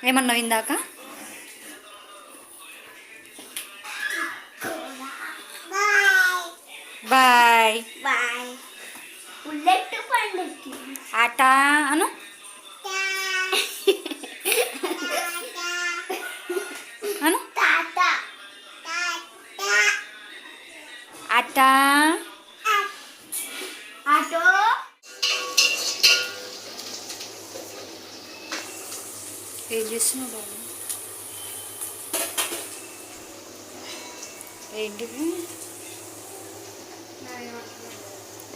ఏమన్నావు ఇందాక? Bye bye. Bullet పండుకి ఆటా అను. అను తాత ఆటా. ఆటో. ఏం చేస్తున్నావు బాబు? ఏంటిది?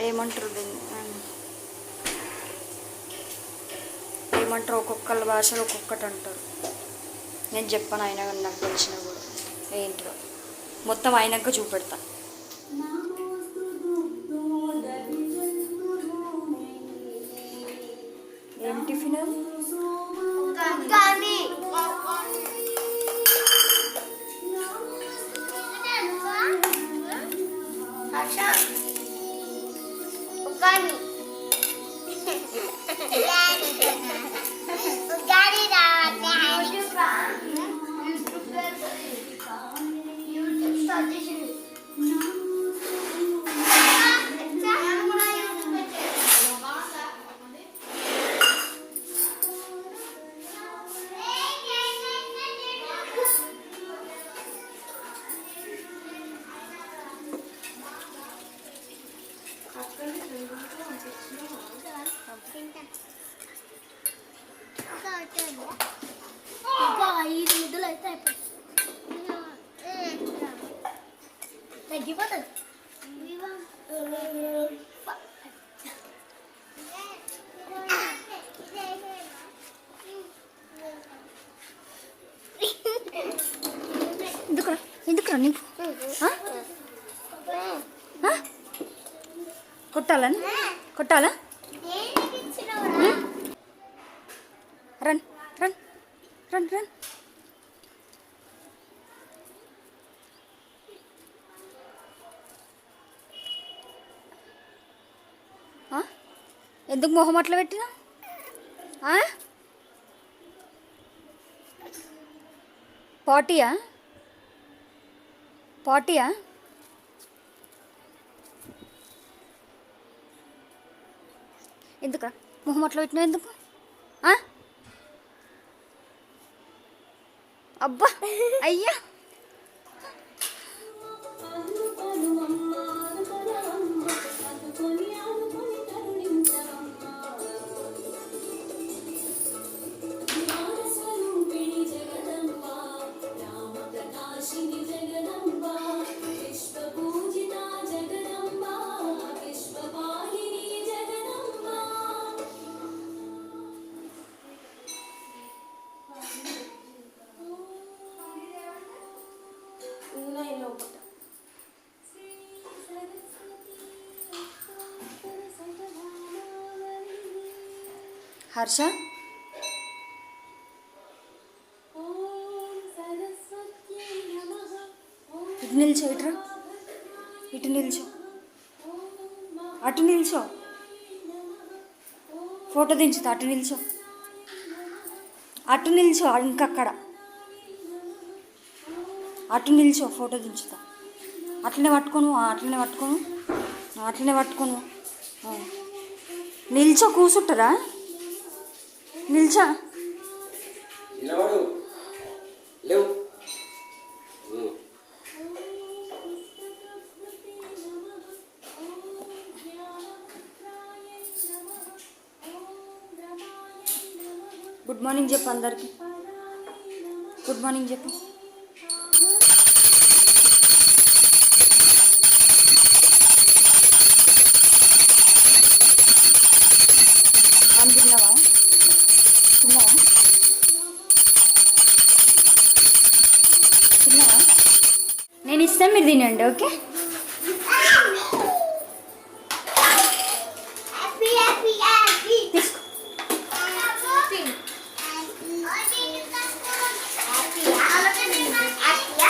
ఏమంటారు దీన్ని? ఏమంటారు? ఒక్కొక్కళ్ళ భాషలో ఒక్కొక్కటి అంటారు. నేను చెప్పాను అయినా కానీ నాకు తెలిసినా కూడా ఏంటిదో మొత్తం అయినాక చూపెడతా. ఏం టిఫిన్? కానీ కానీ ఇంకా 5 ముద్దలు అయితే తగ్గిపోతుంది. ఎందుకురా నీకు కొట్టాలని? కొట్టాలా? Run run run run. ఎందుకు మొహం అట్లా పెట్టినా? పార్టీయా? పార్టీయా? ఎందుకురా మొహం అట్లా పెట్టినా? ఎందుకు? అబ్బా అయ్యా. హర్ష ఇటు నిల్చో. ఇటురా, ఇటు నిల్చో, అటు నిల్చో. ఫోటో దించుతా. అటు నిల్చో, అటు నిల్చో. ఇంకక్కడ అటు నిల్చో, ఫోటో దించుతా. అట్లనే పట్టుకోను, అట్లనే పట్టుకోను, అట్లనే పట్టుకోను. నిల్చో. కూసుంటారా? నిల్చా. గుడ్ మార్నింగ్ చెప్పు అందరికి. గుడ్ మార్నింగ్ చెప్పు. తిన్నావా? తిన్నావా? తిన్నావా? నేను ఇస్తాను, మీరు తినండి. ఓకే?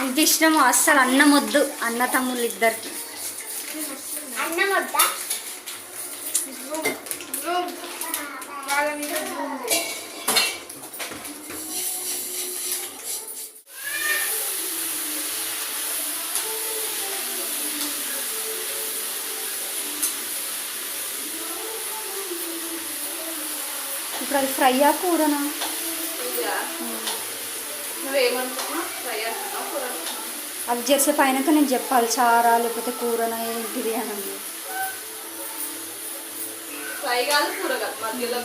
ఇంత ఇష్టమో అస్సలు అన్నం వద్దు. అన్న తమ్ముళ్ళు ఇద్దరికి అన్నం వద్దా? ఇప్పుడు అది ఫ్రైయా కూరనా? ఇదా నువ్వేమనుకున్నావు? ఫ్రై అనుకున్నావు, కూర అనుకున్నావు? అది చేసే పైనక నేను చెప్పాలి చారా లేకపోతే కూరనా ఏంటిది అని. ఫ్రై కాదు, కూర కాదు, మధ్యలో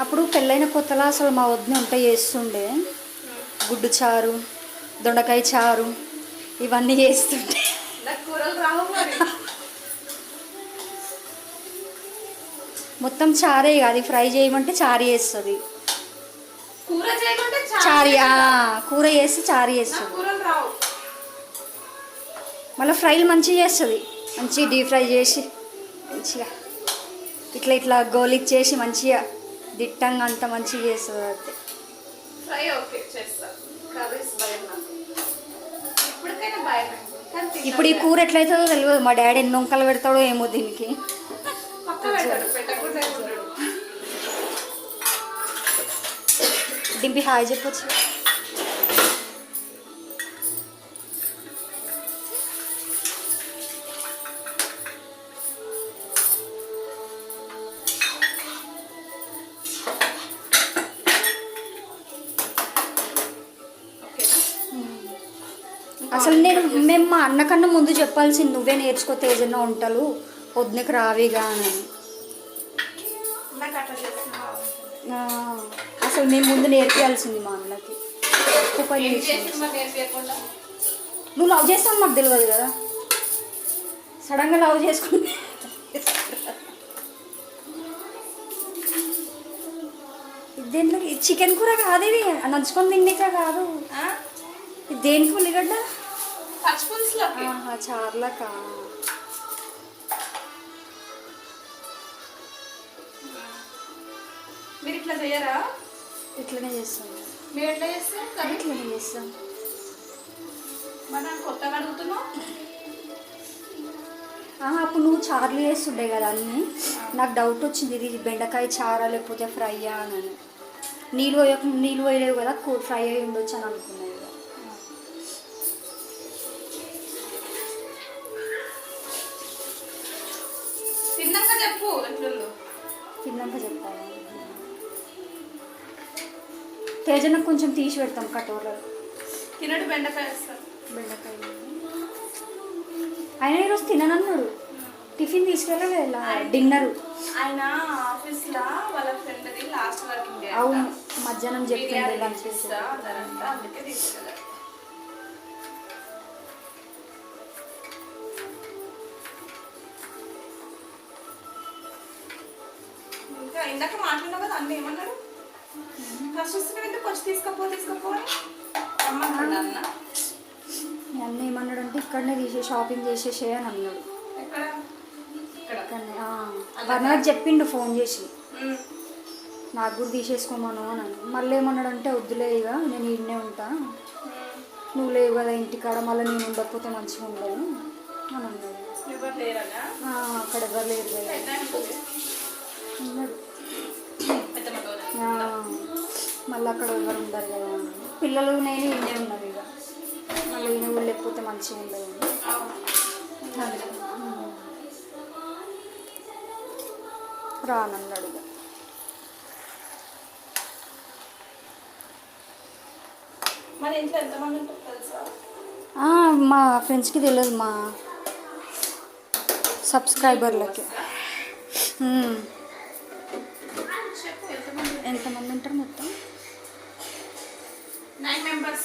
అప్పుడు పెళ్ళైన కొత్తలో అసలు మా వదిన వంట చేస్తుండే. గుడ్డు చారు, దొండకాయ చారు ఇవన్నీ చేస్తుండే. నాకు కూరలు రావు మరి. మొత్తం చారే అది ఫ్రై చేయమంటే చారు చేస్తుంది. కూర చేయమంటే చారు కూర చేసి చారు చేస్తుంది. కూరలు రావు. మళ్ళీ ఫ్రైలు మంచిగా చేస్తుంది. మంచిగా డీప్ ఫ్రై చేసి మంచిగా ఇట్లా ఇట్లా గోలిచ్చేసి మంచిగా దిట్టంగా అంత మంచిగా చేస్తుంది. అయితే ఫ్రై ఓకే చేస్తా, కర్రీస్ భయం నాకు. ఇప్పటికైనా భయం. ఇప్పుడు ఈ కూర ఎట్లయితుందో తెలియదు. మా డాడీ ఎన్ని వంకలు పెడతాడో ఏమో దీనికి. పక్క పెట్టాడు, పెట్టకుండా ఉంటాడు. డింపి హాయ్ చెప్పొచ్చు. అసలు మేము మా అన్నకన్నా ముందు చెప్పాల్సింది, నువ్వే నేర్చుకో తేజన్న వంటలు, వద్దునకు రావిగా అని. నాకు అట్లా చేస్తున్నా. అసలు మేము ముందు నేర్పించాల్సింది మా అన్నకి. నేర్పించకుండా నువ్వు లవ్ చేస్తావు మాకు తెలియదు కదా. సడన్గా లవ్ చేసుకుంటే దేంట్లో చికెన్ కూర కాదు, ఇది నంచుకొని తిండికా కాదు. ఇది దేనికి ఉల్లిగడ్డ చార్లకా. మీరు ఇట్లా చేయరా? ఇట్లనే చేస్తాం. మీరు ఎట్లా చేస్తాం? ఇట్లనే చేస్తాం. మరి నాకు కొత్తగా అడుగుతున్నావు. అప్పుడు నువ్వు చార్లు చేస్తుండే కదా అన్నీ. నాకు డౌట్ వచ్చింది, ఇది బెండకాయ చారా లేకపోతే ఫ్రైయా అని. నీళ్ళు పోయలేవు కదా, ఫ్రై అయి ఉండొచ్చు అని అనుకున్నాను. తిన్నాక చెప్పు. తిన్నాక చెప్తాను. తేజనకు కొంచెం తీసి పెడతాం కటోరలు. తినడు బెండకాయ వేస్తాను. బెండకాయ ఆయన ఈరోజు తిననన్నాడు. Tiffin తీసుకెళ్ళలే, dinner. ఆయన ఆఫీస్లో వాళ్ళ ఫ్రెండ్ది లాస్ట్ వర్కింగ్ డే. అవును, మధ్యాహ్నం చెప్పింది లంచ్ అందుకే తీసుకెళ్ళారు. ఇంకా ఇందాక మాట్లాడినావు కదా, అన్న ఏమన్నాడు? ఫస్ట్ వస్తున్న వెంటనే కొంచెం తీసుకోపో రమ్మన్నాడు అన్న. అన్న ఏమన్నాడు అంటే ఇక్కడనే షాపింగ్ చేసేసే అని అన్నాడు. ఎక్కడ? వర్ణకు చెప్పిండు ఫోన్ చేసి, నాకు కూడా తీసేసుకోమను అని. మళ్ళీ ఏమన్నాడు అంటే వద్దులే ఇక నేను ఈడనే ఉంటా, నువ్వు లేవు కదా ఇంటికాడ, మళ్ళీ నేను ఉండకపోతే మంచిగా ఉండదు అని అన్నాడు. అక్కడ ఎవరు లేరు కదా అన్నాడు. మళ్ళీ అక్కడ ఎవరు ఉండరు కదా, పిల్లలు నేను ఈయనే ఉన్నాను ఇక, మళ్ళీ ఈయన కూడా లేకపోతే మంచిగా ఉండదు. రానన్నాడు. మరి ఇంట్లో ఎంతమంది ఉంటారు తెలుసా? మా ఫ్రెండ్స్కి తెలియదు, మా సబ్స్క్రైబర్లకి. ఎంతమంది ఉంటారు మొత్తం? 9 members.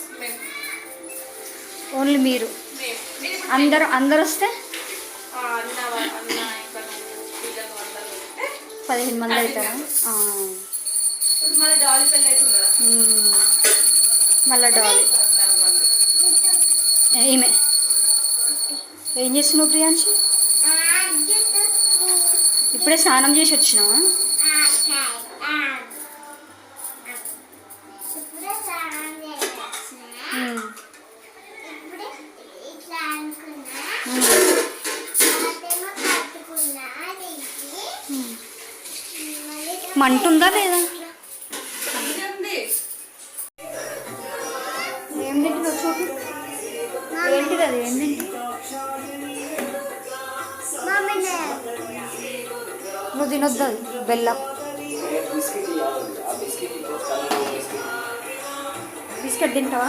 ఓన్లీ మీరు అందరు వస్తే 15 మంది అవుతారా? మళ్ళీ డాలీ పెళ్ళి అవుతుంది కదా. మళ్ళీ డాలీ ఈమె ఏం చేస్తున్నావు ప్రియాంశి? ఇప్పుడే స్నానం చేసి వచ్చినావా? మంటుందా లేదా? ఏం తింటుందో చూపి. ఏంటిది అది? ఏం తింటుంది? నువ్వు తినొద్దు అది బెల్లం బిస్కెట్ ఇవ్వాలి ఆ బిస్కెట్ ఇచ్చేస్తాను బిస్కెట్ బిస్కెట్ తింటావా